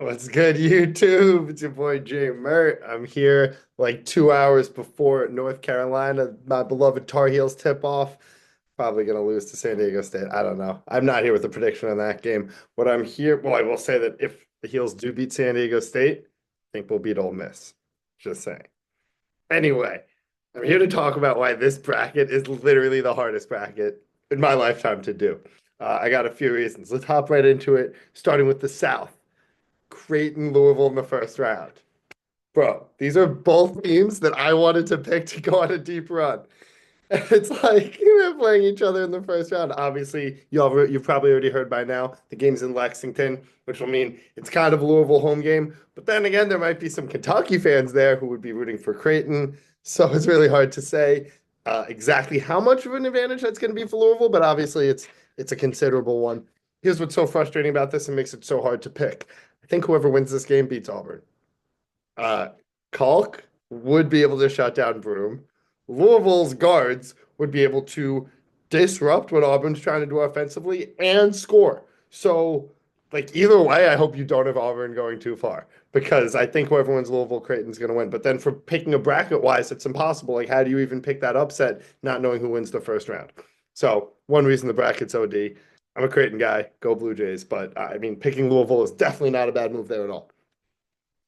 What's good, YouTube? It's your boy Jay Mert. I'm here like 2 hours before North Carolina, my beloved Tar Heels tip off. Probably gonna lose to San Diego State. I don't know. I'm not here with a prediction on that game. What I'm here, well, I will say that if the Heels do beat San Diego State, I think we'll beat Ole Miss. Just saying. Anyway, I'm here to talk about why this bracket is literally the hardest bracket in my lifetime to do. I got a few reasons. Let's hop right into it, starting with the South. Creighton, Louisville in the first round. Bro, these are both teams that I wanted to pick to go on a deep run. And it's like they're playing each other in the first round. Obviously, you've probably already heard by now the game's in Lexington, which will mean it's kind of a Louisville home game. But then again, there might be some Kentucky fans there who would be rooting for Creighton. So it's really hard to say exactly how much of an advantage that's going to be for Louisville, but obviously it's a considerable one. Here's what's so frustrating about this and makes it so hard to pick. I think whoever wins this game beats Auburn. Uh, Kalk would be able to shut down Broome. Louisville's guards would be able to disrupt what Auburn's trying to do offensively and score. So, like, either way, I hope you don't have Auburn going too far because I think whoever wins Louisville, Creighton's going to win. But then for picking a bracket wise, it's impossible. Like, how do you even pick that upset not knowing who wins the first round? So, one reason the bracket's OD. I'm a Creighton guy, go Blue Jays, but I mean, picking Louisville is definitely not a bad move there at all.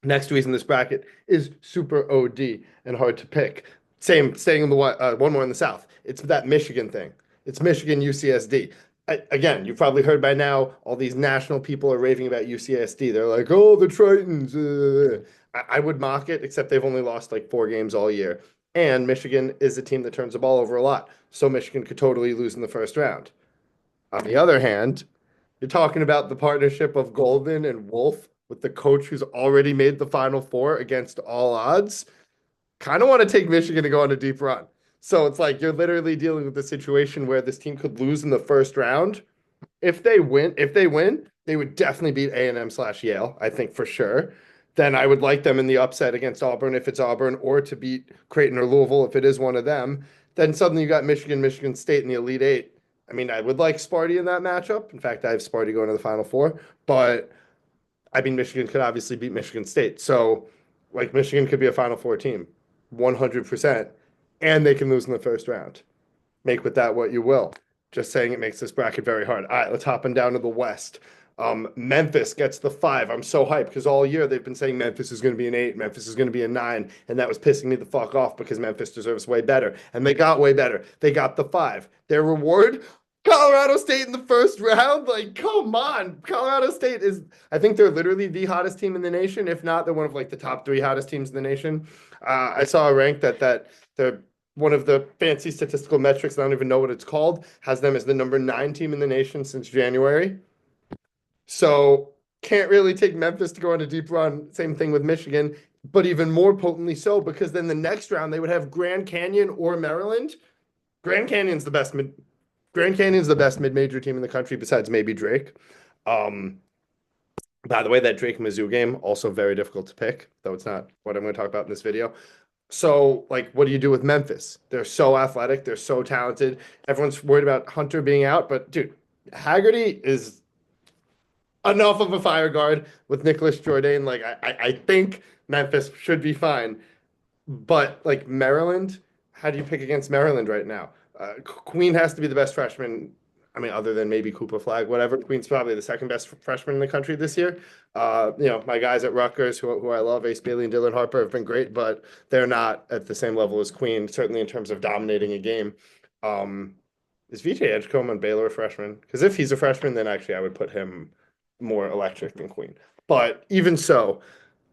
Next reason this bracket is super OD and hard to pick. Same, staying in the one more in the South. It's that Michigan thing. It's Michigan UCSD. Again, you've probably heard by now. All these national people are raving about UCSD. They're like, "Oh, the Tritons." I would mock it, except they've only lost like 4 games all year. And Michigan is a team that turns the ball over a lot, so Michigan could totally lose in the first round. On the other hand, you're talking about the partnership of Golden and Wolf with the coach who's already made the Final Four against all odds. Kind of want to take Michigan to go on a deep run. So it's like you're literally dealing with a situation where this team could lose in the first round. If they win, they would definitely beat A&M slash Yale, I think for sure. Then I would like them in the upset against Auburn if it's Auburn, or to beat Creighton or Louisville if it is one of them. Then suddenly you got Michigan, Michigan State in the Elite Eight. I mean, I would like Sparty in that matchup. In fact, I have Sparty going to the Final Four, but I mean, Michigan could obviously beat Michigan State. So, like, Michigan could be a Final Four team, 100%, and they can lose in the first round. Make with that what you will. Just saying it makes this bracket very hard. All right, let's hop on down to the West. Memphis gets the 5. I'm so hyped because all year they've been saying Memphis is going to be an 8, Memphis is going to be a 9, and that was pissing me the fuck off because Memphis deserves way better. And they got way better. They got the 5. Their reward, Colorado State in the first round. Like, come on. Colorado State is, I think they're literally the hottest team in the nation. If not, they're one of like the top 3 hottest teams in the nation. I saw a rank that they're one of the fancy statistical metrics, I don't even know what it's called, has them as the number 9 team in the nation since January. So can't really take Memphis to go on a deep run. Same thing with Michigan, but even more potently so because then the next round they would have Grand Canyon or Maryland. Grand Canyon's the best mid Grand Canyon's the best mid-major team in the country besides maybe Drake. Um, by the way, that Drake Mizzou game also very difficult to pick, though it's not what I'm going to talk about in this video. So, like, what do you do with Memphis? They're so athletic, they're so talented. Everyone's worried about Hunter being out, but dude, Haggerty is enough of a fire guard with Nicholas Jordan. Like, I think Memphis should be fine. But like Maryland, how do you pick against Maryland right now? Queen has to be the best freshman. I mean, other than maybe Cooper Flag, whatever. Queen's probably the second best freshman in the country this year. My guys at Rutgers, who I love, Ace Bailey and Dylan Harper, have been great, but they're not at the same level as Queen, certainly in terms of dominating a game. Um, is VJ Edgecombe on Baylor a freshman? Because if he's a freshman, then actually I would put him more electric than Queen. But even so,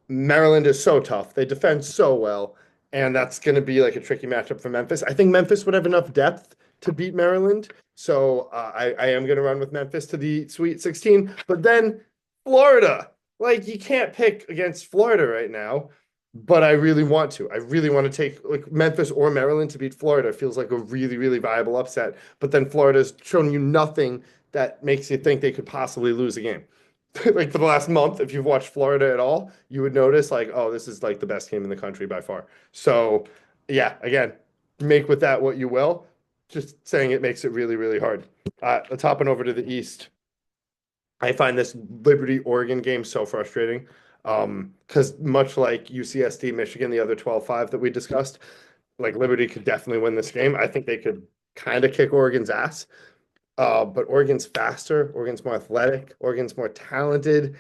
Maryland is so tough. They defend so well, and that's going to be like a tricky matchup for Memphis. I think Memphis would have enough depth to beat Maryland, so I am going to run with Memphis to the Sweet 16. But then Florida, like you can't pick against Florida right now, but I really want to. I really want to take like Memphis or Maryland to beat Florida. It feels like a really, really viable upset. But then Florida's shown you nothing that makes you think they could possibly lose a game. Like for the last month, if you've watched Florida at all, you would notice like, oh, this is like the best game in the country by far. So, yeah, again, make with that what you will. Just saying it makes it really, really hard. Let's hop on over to the East. I find this Liberty Oregon game so frustrating. Because much like UCSD, Michigan, the other 12-5 that we discussed, like Liberty could definitely win this game. I think they could kind of kick Oregon's ass. But Oregon's faster, Oregon's more athletic, Oregon's more talented.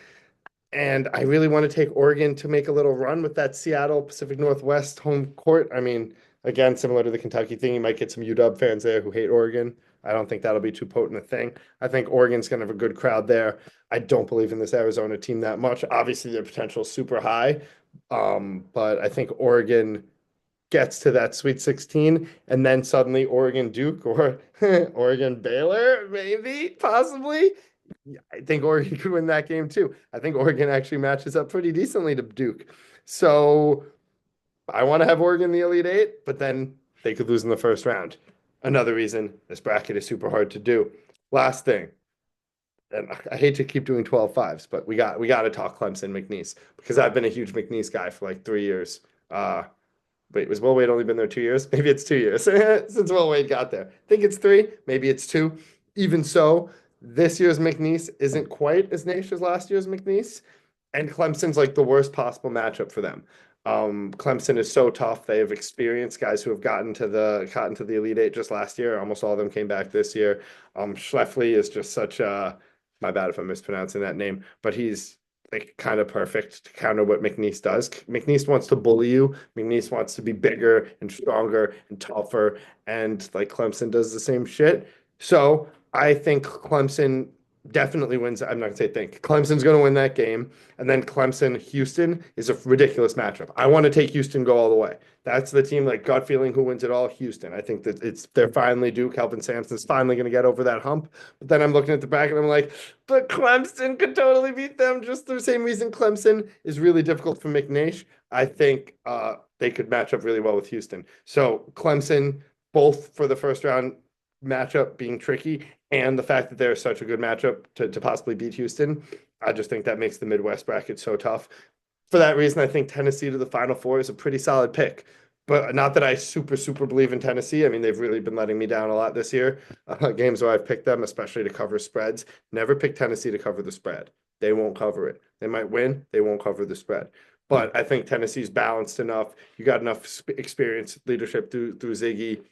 And I really want to take Oregon to make a little run with that Seattle Pacific Northwest home court. I mean, again, similar to the Kentucky thing, you might get some UW fans there who hate Oregon. I don't think that'll be too potent a thing. I think Oregon's going to have a good crowd there. I don't believe in this Arizona team that much. Obviously, their potential is super high. But I think Oregon gets to that Sweet 16, and then suddenly Oregon Duke or Oregon Baylor, maybe, possibly. I think Oregon could win that game too. I think Oregon actually matches up pretty decently to Duke. So I want to have Oregon in the Elite Eight, but then they could lose in the first round. Another reason this bracket is super hard to do. Last thing, and I hate to keep doing 12-5s, but we got to talk Clemson McNeese because I've been a huge McNeese guy for like 3 years. Wait, was Will Wade only been there 2 years? Maybe it's 2 years since Will Wade got there. I think it's three, maybe it's two. Even so, this year's McNeese isn't quite as niche as last year's McNeese, and Clemson's like the worst possible matchup for them. Clemson is so tough. They have experienced guys who have gotten to the Elite Eight just last year. Almost all of them came back this year. Schleffly is just such a my bad if I'm mispronouncing that name, but he's like kind of perfect to counter what McNeese does. McNeese wants to bully you. McNeese wants to be bigger and stronger and tougher, and like Clemson does the same shit. So I think Clemson definitely wins. I'm not gonna say think. Clemson's gonna win that game, and then Clemson Houston is a ridiculous matchup. I want to take Houston go all the way. That's the team like gut feeling who wins it all. Houston. I think that they're finally due. Kelvin Sampson's finally gonna get over that hump. But then I'm looking at the bracket and I'm like, but Clemson could totally beat them. Just the same reason Clemson is really difficult for McNeish. I think they could match up really well with Houston. So Clemson, both for the first round matchup being tricky and the fact that they're such a good matchup to possibly beat Houston, I just think that makes the Midwest bracket so tough. For that reason, I think Tennessee to the Final Four is a pretty solid pick. But not that I super, super believe in Tennessee. I mean, they've really been letting me down a lot this year. Games where I've picked them, especially to cover spreads. Never pick Tennessee to cover the spread. They won't cover it. They might win. They won't cover the spread. But I think Tennessee's balanced enough. You got enough experience, leadership through Ziggy.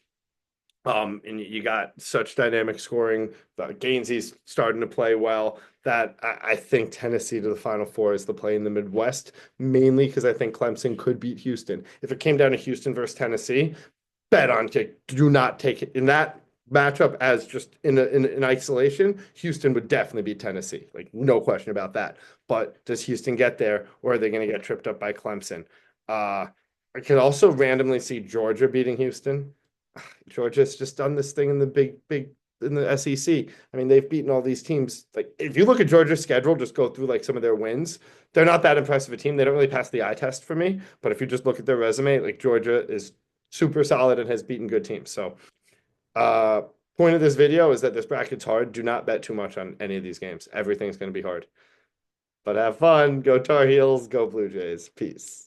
And you got such dynamic scoring. Gainsey's starting to play well. That I think Tennessee to the Final Four is the play in the Midwest, mainly because I think Clemson could beat Houston. If it came down to Houston versus Tennessee, bet on it. Do not take it in that matchup as just in isolation. Houston would definitely beat Tennessee, like no question about that. But does Houston get there, or are they going to get tripped up by Clemson? I could also randomly see Georgia beating Houston. Georgia's just done this thing in the big in the SEC. I mean, they've beaten all these teams. Like, if you look at Georgia's schedule, just go through like some of their wins. They're not that impressive a team. They don't really pass the eye test for me. But if you just look at their resume, like Georgia is super solid and has beaten good teams. So, uh, point of this video is that this bracket's hard. Do not bet too much on any of these games. Everything's going to be hard. But have fun. Go Tar Heels. Go Blue Jays. Peace.